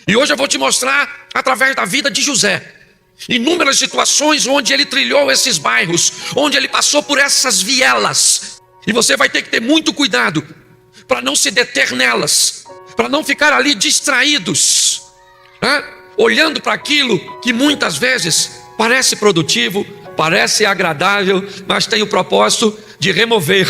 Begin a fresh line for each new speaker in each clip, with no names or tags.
E hoje eu vou te mostrar, através da vida de José, inúmeras situações onde ele trilhou esses bairros, onde ele passou por essas vielas. E você vai ter que ter muito cuidado para não se deter nelas, para não ficar ali distraídos, olhando para aquilo que muitas vezes parece produtivo, parece agradável, mas tem o propósito de remover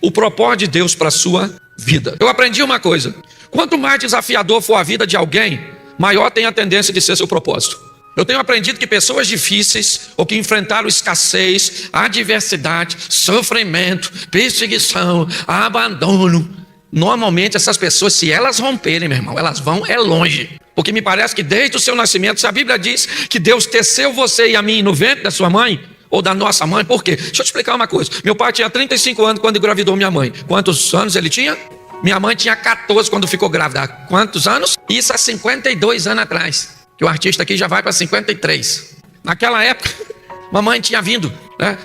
o propósito de Deus para a sua vida. Eu aprendi uma coisa: quanto mais desafiador for a vida de alguém, maior tem a tendência de ser seu propósito. Eu tenho aprendido que pessoas difíceis, ou que enfrentaram escassez, adversidade, sofrimento, perseguição, abandono, normalmente essas pessoas, se elas romperem, meu irmão, elas vão longe. Porque me parece que desde o seu nascimento, se a Bíblia diz que Deus teceu você e a mim no ventre da sua mãe, ou da nossa mãe, por quê? Deixa eu te explicar uma coisa. Meu pai tinha 35 anos quando engravidou minha mãe. Quantos anos ele tinha? Minha mãe tinha 14 quando ficou grávida. Quantos anos? Isso há 52 anos atrás. Que o artista aqui já vai para 53. Naquela época, mamãe tinha vindo,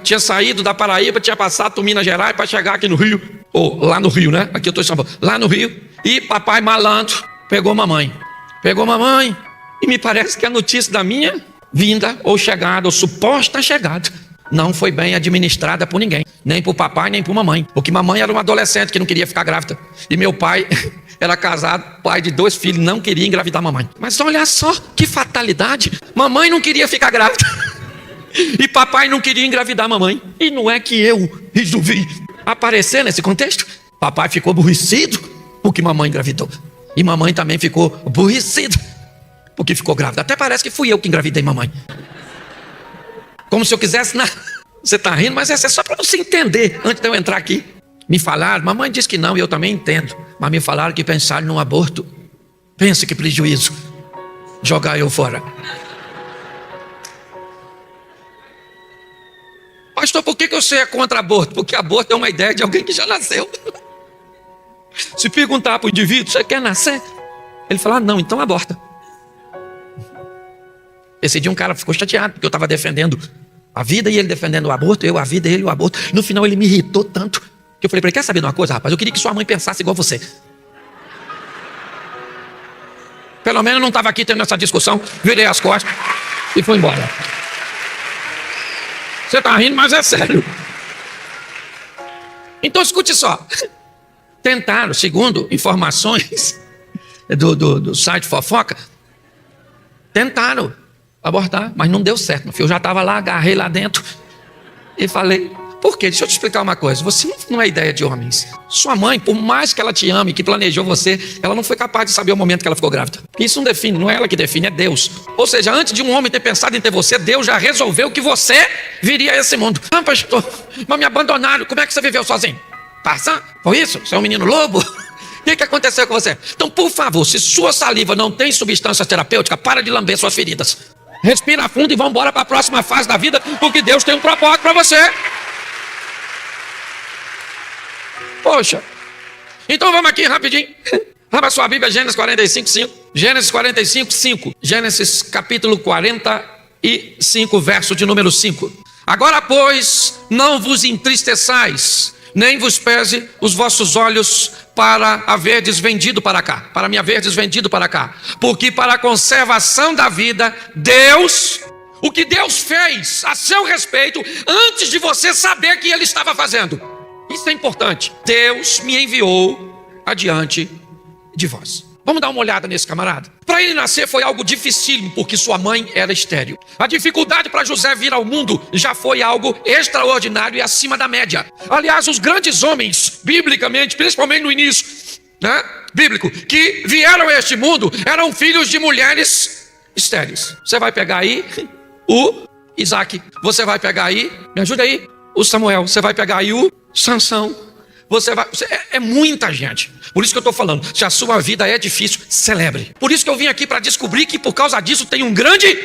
tinha saído da Paraíba, tinha passado por Minas Gerais para chegar aqui no Rio. Ou lá no Rio, né? Aqui eu estou em São Paulo. Lá no Rio. E papai malandro pegou mamãe. E me parece que a notícia da minha vinda, ou chegada, ou suposta chegada, não foi bem administrada por ninguém. Nem por papai, nem por mamãe. Porque mamãe era uma adolescente que não queria ficar grávida. E meu pai era casado, pai de 2 filhos, não queria engravidar mamãe. Mas olha só que fatalidade. Mamãe não queria ficar grávida. E papai não queria engravidar mamãe. E não é que eu resolvi aparecer nesse contexto. Papai ficou aborrecido porque mamãe engravidou. E mamãe também ficou aborrecida porque ficou grávida. Até parece que fui eu que engravidei mamãe. Como se eu quisesse... Você está rindo, mas essa é só para você entender. Antes de eu entrar aqui, me falaram, mamãe disse que não, e eu também entendo, mas me falaram que pensaram num aborto. Pense que prejuízo jogar eu fora. Pastor, por que você é contra aborto? Porque aborto é uma ideia de alguém que já nasceu. Se perguntar para o indivíduo, você quer nascer? Ele fala, não, então aborta. Esse dia um cara ficou chateado, porque eu estava defendendo a vida e ele defendendo o aborto, eu a vida e ele o aborto. No final ele me irritou tanto, que eu falei para ele, quer saber de uma coisa, rapaz? Eu queria que sua mãe pensasse igual você. Pelo menos não estava aqui tendo essa discussão, virei as costas e fui embora. Você está rindo, mas é sério. Então escute só. Tentaram, segundo informações do site Fofoca, tentaram abortar, mas não deu certo. Eu já estava lá, agarrei lá dentro e falei, por quê? Deixa eu te explicar uma coisa. Você não é ideia de homens. Sua mãe, por mais que ela te ame, que planejou você, ela não foi capaz de saber o momento que ela ficou grávida. Isso não define, não é ela que define, é Deus. Ou seja, antes de um homem ter pensado em ter você, Deus já resolveu que você viria a esse mundo. Ah, pastor, mas me abandonaram. Como é que você viveu sozinho? Passa? Foi isso? Você é um menino lobo? O que aconteceu com você? Então, por favor, se sua saliva não tem substância terapêutica, para de lamber suas feridas. Respira fundo e vamos embora para a próxima fase da vida, porque Deus tem um propósito para você. Poxa. Então vamos aqui rapidinho. Abra sua Bíblia, Gênesis 45, 5. Gênesis 45, 5. Gênesis capítulo 45, verso de número 5. Agora, pois, não vos entristeçais, nem vos pese os vossos olhos para haverdes vendido para cá, para me haverdes vendido para cá, porque para a conservação da vida, Deus, o que Deus fez a seu respeito, antes de você saber que Ele estava fazendo, isso é importante. Deus me enviou adiante de vós. Vamos dar uma olhada nesse camarada. Para ele nascer foi algo dificílimo, porque sua mãe era estéril. A dificuldade para José vir ao mundo já foi algo extraordinário e acima da média. Aliás, os grandes homens, biblicamente, principalmente no início, bíblico, que vieram a este mundo, eram filhos de mulheres estéreis. Você vai pegar aí o Isaac. Você vai pegar aí, me ajuda aí, o Samuel. Você vai pegar aí o Sansão. É muita gente. Por isso que eu estou falando, se a sua vida é difícil, celebre. Por isso que eu vim aqui para descobrir que por causa disso tem um grande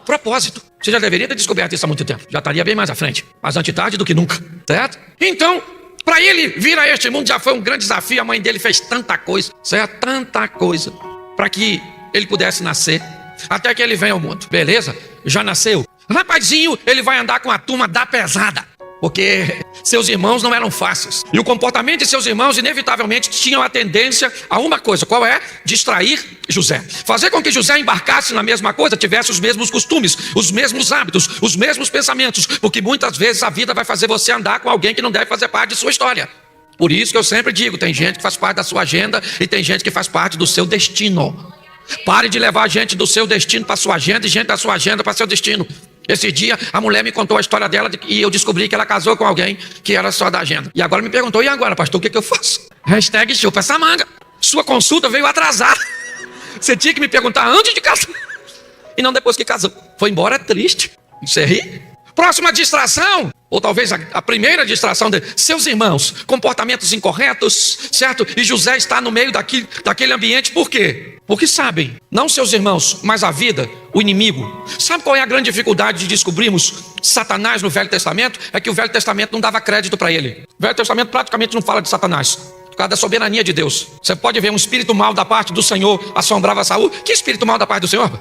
propósito. Você já deveria ter descoberto isso há muito tempo. Já estaria bem mais à frente. Mais antes tarde do que nunca, certo? Então, para ele vir a este mundo já foi um grande desafio. A mãe dele fez tanta coisa, certo? Tanta coisa, para que ele pudesse nascer, até que ele venha ao mundo. Beleza? Já nasceu. Rapazinho, ele vai andar com a turma da pesada. Porque Seus irmãos não eram fáceis. E o comportamento de seus irmãos inevitavelmente tinham a tendência a uma coisa. Qual é? Distrair José. Fazer com que José embarcasse na mesma coisa, tivesse os mesmos costumes, os mesmos hábitos, os mesmos pensamentos. Porque muitas vezes a vida vai fazer você andar com alguém que não deve fazer parte de sua história. Por isso que eu sempre digo, tem gente que faz parte da sua agenda e tem gente que faz parte do seu destino. Pare de levar gente do seu destino para a sua agenda e gente da sua agenda para o seu destino. Esse dia a mulher me contou a história dela e eu descobri que ela casou com alguém que era só da agenda. E agora me perguntou, e agora, pastor, o que eu faço? Hashtag chupa essa manga. Sua consulta veio atrasada. Você tinha que me perguntar antes de casar. E não depois que casou. Foi embora triste. Você ri? Próxima distração, ou talvez a primeira distração de seus irmãos, comportamentos incorretos, certo? E José está no meio daquele ambiente, por quê? Porque sabem, não seus irmãos, mas a vida, o inimigo. Sabe qual é a grande dificuldade de descobrirmos Satanás no Velho Testamento? É que o Velho Testamento não dava crédito para ele. O Velho Testamento praticamente não fala de Satanás, por causa da soberania de Deus. Você pode ver um espírito mau da parte do Senhor assombrava Saul. Que espírito mau da parte do Senhor?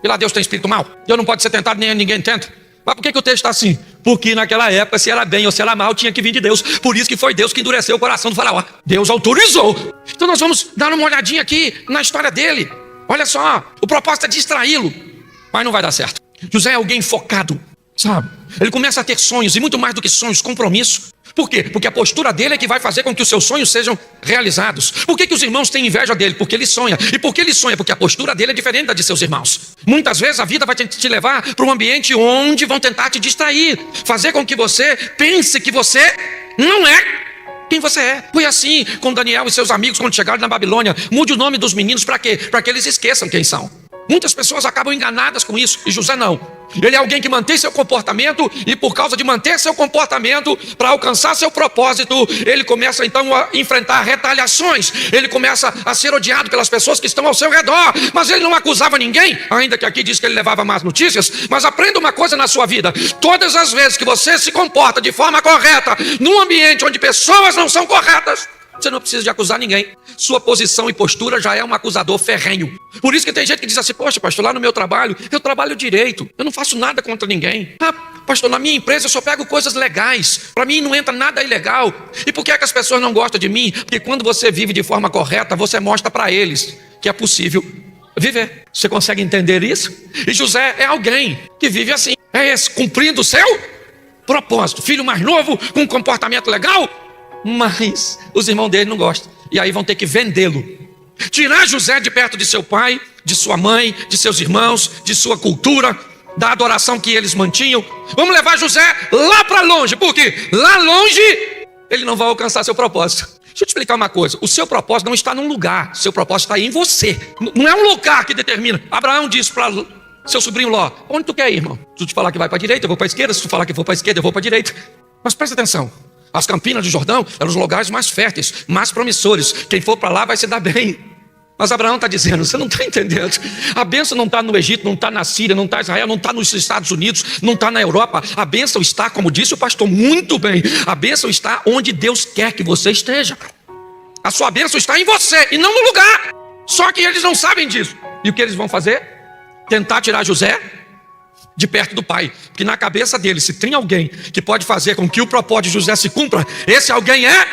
E lá Deus tem espírito mau? Deus não pode ser tentado, nem ninguém tenta. Mas por que o texto está assim? Porque naquela época, se era bem ou se era mal, tinha que vir de Deus. Por isso que foi Deus que endureceu o coração do faraó. Deus autorizou. Então nós vamos dar uma olhadinha aqui na história dele. Olha só, o propósito é distraí-lo, mas não vai dar certo. José é alguém focado, sabe? Ele começa a ter sonhos, e muito mais do que sonhos, compromisso. Por quê? Porque a postura dele é que vai fazer com que os seus sonhos sejam realizados. Por que os irmãos têm inveja dele? Porque ele sonha. E por que ele sonha? Porque a postura dele é diferente da de seus irmãos. Muitas vezes a vida vai te levar para um ambiente onde vão tentar te distrair, fazer com que você pense que você não é quem você é. Foi assim com Daniel e seus amigos quando chegaram na Babilônia. Mude o nome dos meninos para quê? Para que eles esqueçam quem são. Muitas pessoas acabam enganadas com isso, e José não. Ele é alguém que mantém seu comportamento, e por causa de manter seu comportamento, para alcançar seu propósito, ele começa então a enfrentar retaliações, ele começa a ser odiado pelas pessoas que estão ao seu redor, mas ele não acusava ninguém, ainda que aqui diz que ele levava más notícias. Mas aprenda uma coisa na sua vida: todas as vezes que você se comporta de forma correta, num ambiente onde pessoas não são corretas, você não precisa de acusar ninguém. Sua posição e postura já é um acusador ferrenho. Por isso que tem gente que diz assim: poxa, pastor, lá no meu trabalho, eu trabalho direito, eu não faço nada contra ninguém. Ah, pastor, na minha empresa eu só pego coisas legais, para mim não entra nada ilegal. E por que é que as pessoas não gostam de mim? Porque quando você vive de forma correta, você mostra para eles que é possível viver. Você consegue entender isso? E José é alguém que vive assim, é esse, cumprindo o seu propósito. Filho mais novo, com um comportamento legal, mas os irmãos dele não gostam, e aí vão ter que vendê-lo, tirar José de perto de seu pai, de sua mãe, de seus irmãos, de sua cultura, da adoração que eles mantinham. Vamos levar José lá para longe, porque lá longe ele não vai alcançar seu propósito. Deixa eu te explicar uma coisa: o seu propósito não está num lugar, seu propósito está em você. Não é um lugar que determina. Abraão disse para seu sobrinho Ló: onde tu quer ir, irmão? Se tu te falar que vai para a direita, eu vou para a esquerda. Se tu falar que vou para a esquerda, eu vou para a direita. Mas presta atenção, as Campinas do Jordão eram os lugares mais férteis, mais promissores. Quem for para lá vai se dar bem. Mas Abraão está dizendo: você não está entendendo. A bênção não está no Egito, não está na Síria, não está em Israel, não está nos Estados Unidos, não está na Europa. A bênção está, como disse o pastor muito bem, a bênção está onde Deus quer que você esteja. A sua bênção está em você e não no lugar. Só que eles não sabem disso. E o que eles vão fazer? Tentar tirar José de perto do pai. Porque na cabeça dele, se tem alguém que pode fazer com que o propósito de José se cumpra, esse alguém é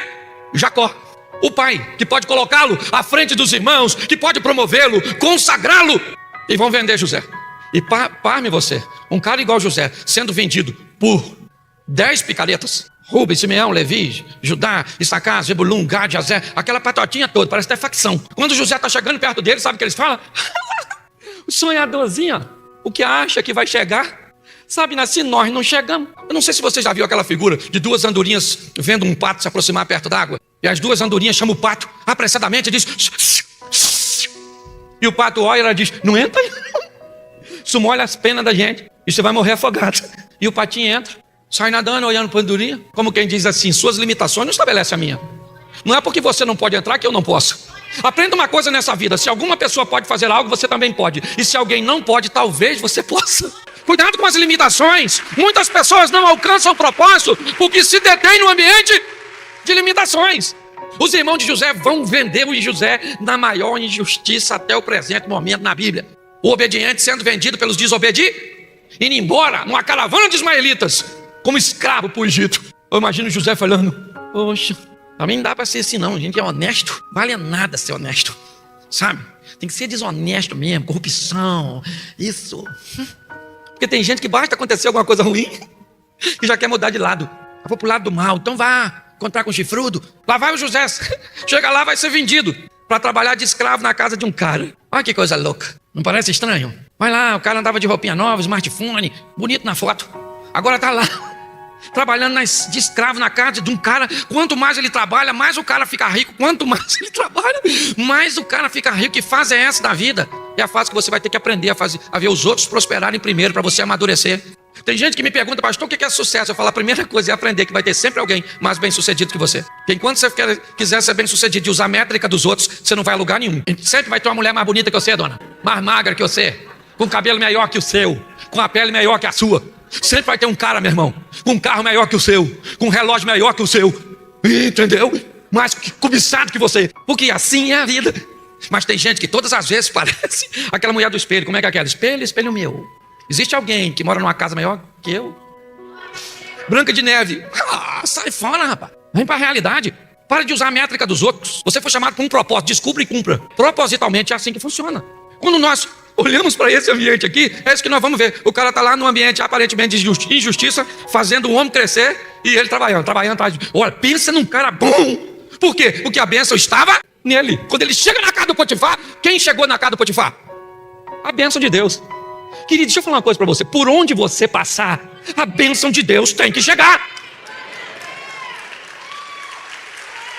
Jacó. O pai que pode colocá-lo à frente dos irmãos, que pode promovê-lo, consagrá-lo. E vão vender José. E parme você, um cara igual José sendo vendido por 10 picaretas: Rubem, Simeão, Levi, Judá, Issacar, Zebulun, Gad, Azer, aquela patotinha toda, parece até facção. Quando José está chegando perto dele, sabe o que eles falam? O sonhadorzinho, o que acha que vai chegar, sabe, assim nós não chegamos. Eu não sei se você já viu aquela figura de duas andorinhas vendo um pato se aproximar perto d'água, e as duas andorinhas chamam o pato apressadamente e diz: e o pato olha e ela diz: não entra aí. Isso molha as penas da gente e você vai morrer afogado. E o patinho entra, sai nadando, olhando para a andorinha, como quem diz assim: suas limitações não estabelecem a minha. Não é porque você não pode entrar que eu não posso. Aprenda uma coisa nessa vida: se alguma pessoa pode fazer algo, você também pode. E se alguém não pode, talvez você possa. Cuidado com as limitações. Muitas pessoas não alcançam o propósito porque se detêm no ambiente de limitações. Os irmãos de José vão vender o José na maior injustiça até o presente momento na Bíblia. O obediente sendo vendido pelos desobedientes, indo embora numa caravana de ismaelitas como escravo para o Egito. Eu imagino José falando: poxa, também não dá para ser assim não, a gente é honesto, vale nada ser honesto, sabe? Tem que ser desonesto mesmo, corrupção, isso. Porque tem gente que basta acontecer alguma coisa ruim e já quer mudar de lado. Eu vou pro lado do mal, então vá encontrar com o chifrudo. Lá vai o José, chega lá, vai ser vendido para trabalhar de escravo na casa de um cara. Olha que coisa louca, não parece estranho? Vai lá, o cara andava de roupinha nova, smartphone, bonito na foto. Agora tá lá, trabalhando de escravo na casa de um cara. Quanto mais ele trabalha, mais o cara fica rico. Quanto mais ele trabalha, mais o cara fica rico. Que fase é essa da vida? É a fase que você vai ter que aprender a ver os outros prosperarem primeiro, para você amadurecer. Tem gente que me pergunta: pastor, o que é sucesso? Eu falo: a primeira coisa é aprender que vai ter sempre alguém mais bem sucedido que você. Porque enquanto você quiser ser bem sucedido e usar a métrica dos outros, você não vai a lugar nenhum. Sempre vai ter uma mulher mais bonita que você, dona, mais magra que você, com cabelo melhor que o seu, com a pele melhor que a sua. Sempre vai ter um cara, meu irmão, com um carro melhor que o seu, com um relógio melhor que o seu, entendeu? Mais cobiçado que você, porque assim é a vida. Mas tem gente que todas as vezes parece aquela mulher do espelho. Como é que é aquela? Espelho, espelho meu. Existe alguém que mora numa casa melhor que eu? Branca de Neve. Sai fora, rapaz. Vem para a realidade. Para de usar a métrica dos outros. Você foi chamado por um propósito, descubra e cumpra. Propositalmente é assim que funciona. Quando nós olhamos para esse ambiente aqui, é isso que nós vamos ver. O cara está lá num ambiente aparentemente de injustiça, fazendo o homem crescer e ele trabalhando. Olha, pensa num cara bom. Por quê? Porque a bênção estava nele. Quando ele chega na casa do Potifar, quem chegou na casa do Potifar? A bênção de Deus. Querido, deixa eu falar uma coisa para você. Por onde você passar, a bênção de Deus tem que chegar.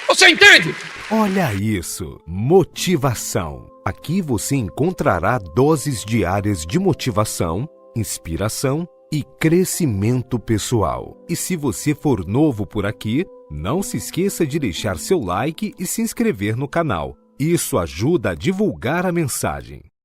Você entende?
Olha isso, motivação. Aqui você encontrará doses diárias de motivação, inspiração e crescimento pessoal. E se você for novo por aqui, não se esqueça de deixar seu like e se inscrever no canal. Isso ajuda a divulgar a mensagem.